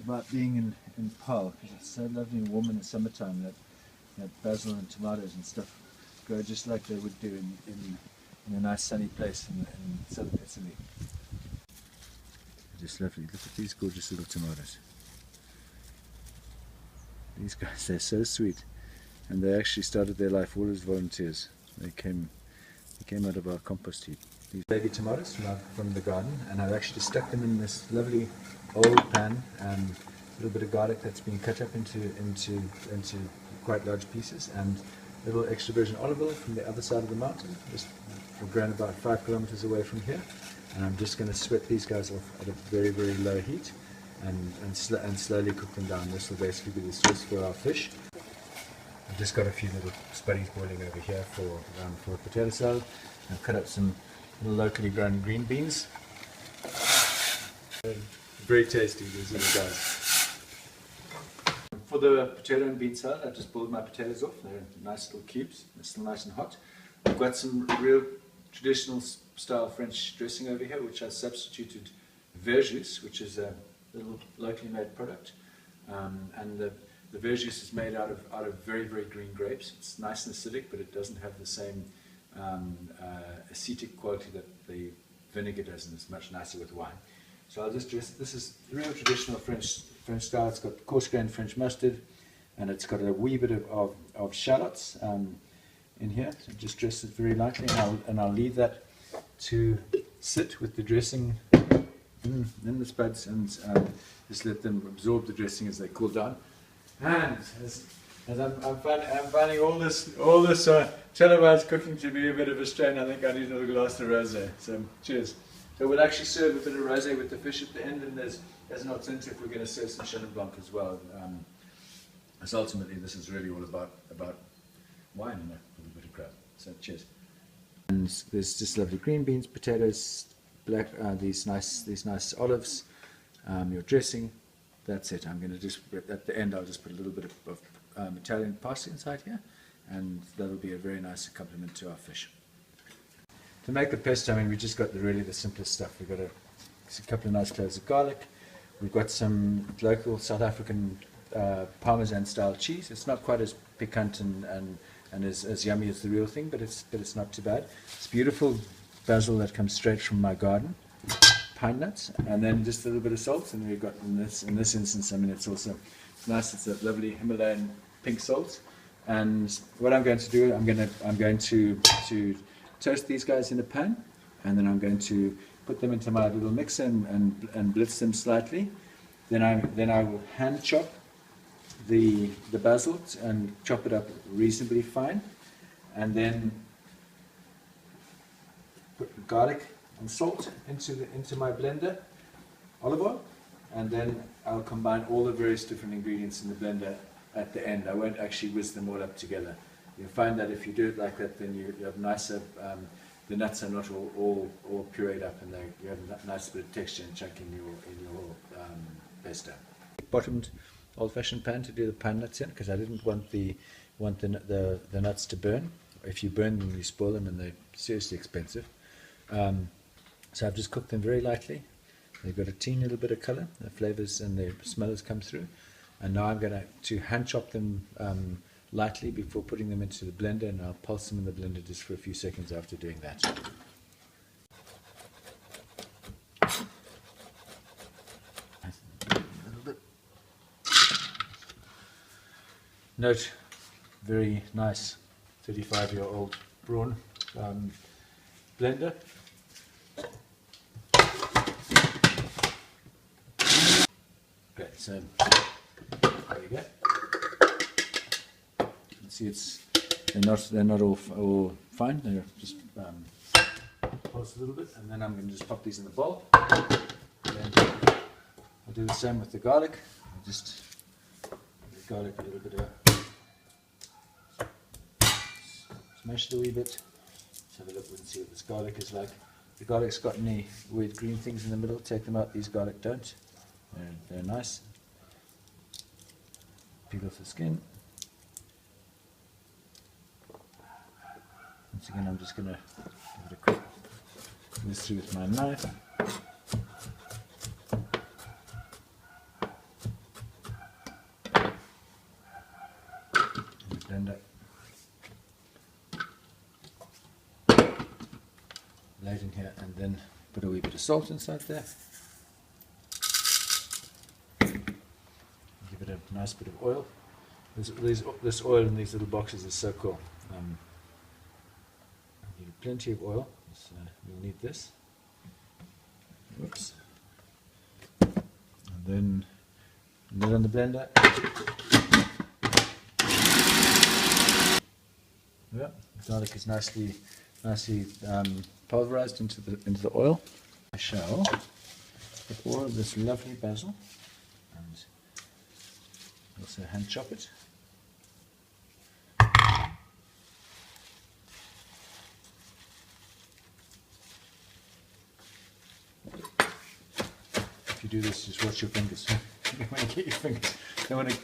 about being in Paarl, because it's so lovely and warm in the summertime that basil and tomatoes and stuff grow just like they would do in a nice sunny place in southern Italy. Just lovely. Look at these gorgeous little tomatoes. These guys, they're so sweet, and they actually started their life all as volunteers. They came out of our compost heap. These baby tomatoes from the garden, and I've actually stuck them in this lovely old pan, a little bit of garlic that's been cut up into quite large pieces, and a little extra virgin olive oil from the other side of the mountain, just grown about 5 kilometers away from here. And I'm just going to sweat these guys off at a very, very low heat and slowly cook them down. This will basically be the sauce for our fish. I've just got a few little spuddies boiling over here for a potato salad. I've cut up some little locally grown green beans. Very tasty, these little guys. For the potato and bean salad, I've just boiled my potatoes off. They're nice little cubes. They're still nice and hot. I've got some real traditional style French dressing over here, which I substituted verjus, which is a little locally made product. And the verjus is made out of very, very green grapes. It's nice and acidic, but it doesn't have the same acetic quality that the vinegar does, and it's much nicer with wine. So I'll just dress. This is real traditional French style. It's got coarse grained French mustard, and it's got a wee bit of shallots in here. So just dress it very lightly, and I'll leave that to sit with the dressing in the spuds, and just let them absorb the dressing as they cool down. And as I'm finding all this televised cooking to be a bit of a strain, I think I need another glass of rosé. So cheers. So we'll actually serve a bit of rosé with the fish at the end, and as an alternative, we're going to serve some Chenin Blanc as well. As ultimately, this is really all about wine and a little bit of crab. So cheers. And there's just lovely green beans, potatoes, these nice olives, your dressing. That's it. I'm going to just at the end. I'll just put a little bit of Italian parsley inside here, and that'll be a very nice accompaniment to our fish. To make the pesto, I mean, we just got really the simplest stuff. We've got a couple of nice cloves of garlic. We've got some local South African Parmesan style cheese. It's not quite as piquant and as yummy as the real thing, but it's not too bad. It's beautiful basil that comes straight from my garden. Pine nuts, and then just a little bit of salt. And we've got in this instance, I mean, it's nice. It's a lovely Himalayan pink salt. And what I'm going to do, I'm going to toast these guys in a pan, and then I'm going to put them into my little mixer and blitz them slightly. Then I will hand chop the basil and chop it up reasonably fine, and then put garlic and salt into my blender, olive oil, and then I'll combine all the various different ingredients in the blender at the end. I won't actually whiz them all up together. You'll find that if you do it like that, then you have nicer, the nuts are not all pureed up, and you have a nice bit of texture and chunk in your pesto. Bottomed old-fashioned pan to do the pine nuts in, because I didn't want the nuts to burn. If you burn them, you spoil them, and they're seriously expensive. So I've just cooked them very lightly. They've got a teeny little bit of colour. The flavours and the smellers come through. And now I'm going to hand chop them lightly before putting them into the blender, and I'll pulse them in the blender just for a few seconds after doing that. A little bit. Note, very nice 35-year-old Braun blender. Great, so there you go. You can see they're not all fine. They're just pulse a little bit, and then I'm going to just pop these in the bowl. And then I'll do the same with the garlic. I'll just give the garlic a little bit of smash it a wee bit. Let's have a look and see what this garlic is like. The garlic's got any weird green things in the middle, take them out. These garlic don't. They're nice. Peel off the skin. Once again, I'm just going to give it a quick whiz through with my knife. laid in here, and then put a wee bit of salt inside there. Give it a nice bit of oil. This oil in these little boxes is so cool. I need plenty of oil, so we'll need this. Whoops. And then lid on the blender. Yeah, the garlic is nicely pulverized into the oil. I shall put all of this lovely basil and also hand chop it. If you do this, just watch your fingers. You don't want to get your fingers. Don't want to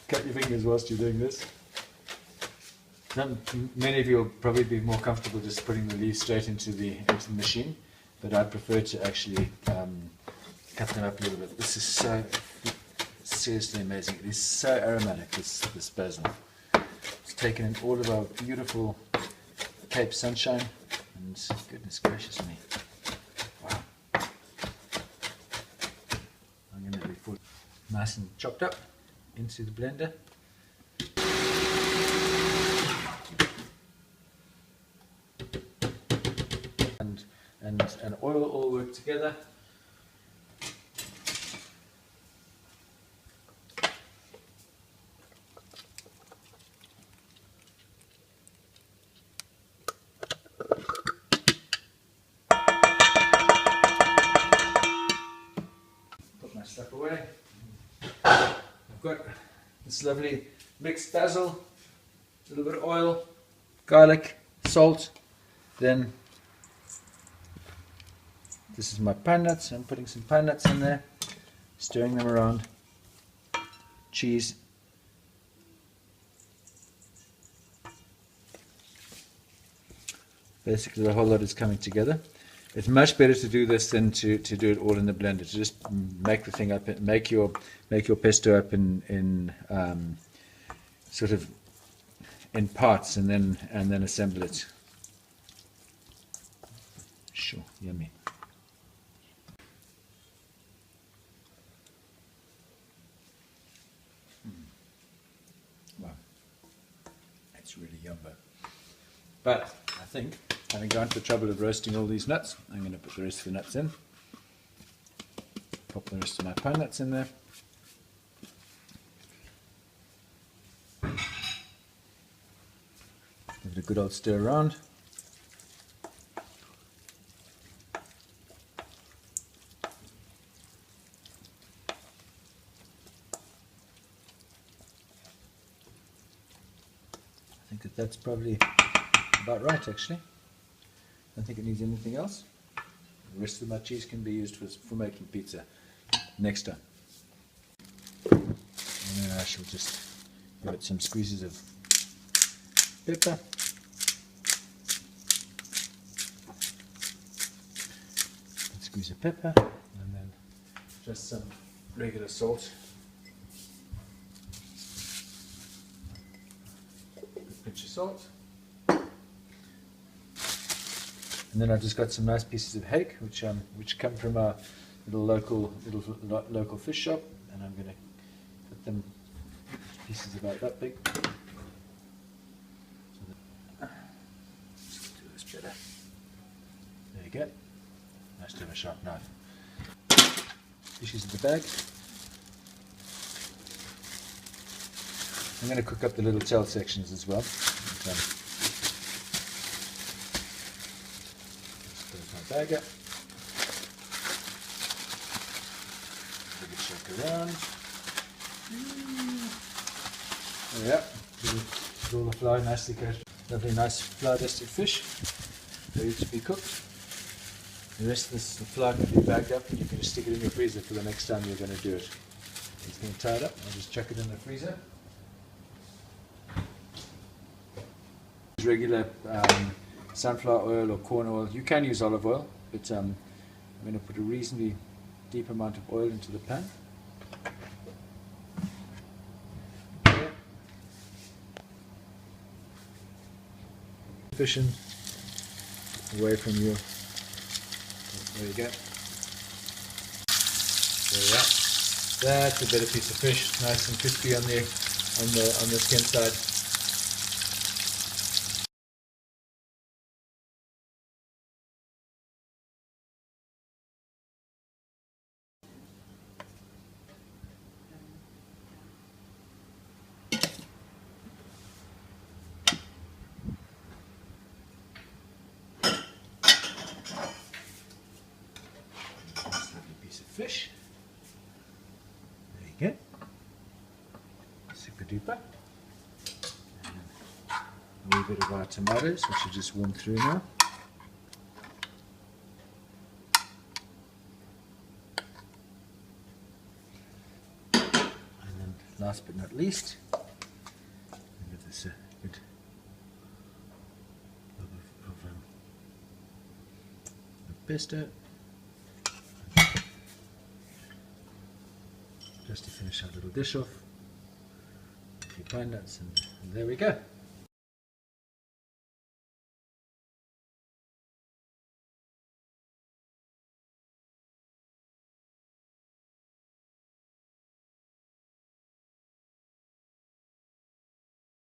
cut your fingers whilst you're doing this. Many of you will probably be more comfortable just putting the leaves straight into the machine, but I prefer to actually cut them up a little bit. This is so seriously amazing. It is so aromatic, this basil. It's taken in all of our beautiful Cape sunshine, and goodness gracious me. Wow. I'm going to be full nice and chopped up into the blender. And oil all work together. Put my stuff away. I've got this lovely mixed basil, a little bit of oil, garlic, salt, then this is my pine nuts. I'm putting some pine nuts in there, stirring them around. Cheese. Basically the whole lot is coming together. It's much better to do this than to do it all in the blender. To just make the thing up, make your pesto up in sort of in parts, and then assemble it. Sure, yummy. Wow, that's really yumbo. But I think, having gone to the trouble of roasting all these nuts, I'm going to put the rest of the nuts in. Pop the rest of my pine nuts in there. Give it a good old stir around. I think that's probably about right, actually. I don't think it needs anything else. The rest of my cheese can be used for making pizza next time. And then I shall just give it some squeezes of pepper. A squeeze of pepper, and then just some regular salt. A pinch of salt. And then I've just got some nice pieces of hake, which come from our little local fish shop, and I'm going to cut them pieces about that big. So let's do this better. There you go. Nice to have a sharp knife. Dishes in the bag. I'm going to cook up the little tail sections as well. Bag up. Give it a shake around. There we are. With all the flour nicely coated. Lovely, nice flour dusted fish, ready to be cooked. The rest of this flour can be bagged up, and you can just stick it in your freezer for the next time you're going to do it. It's going to tie it up. I'll just chuck it in the freezer. Regular sunflower oil or corn oil. You can use olive oil, but I'm going to put a reasonably deep amount of oil into the pan. Okay. Fish in, away from your There we go. There we are. That's a better piece of fish, nice and crispy on the skin side. Nice lovely piece of fish. There you go. Super duper. And a wee bit of our tomatoes, which are just warmed through now. And then last but not least, give this a good rub of pesto. Just to finish our little dish off, a few pine nuts, and there we go.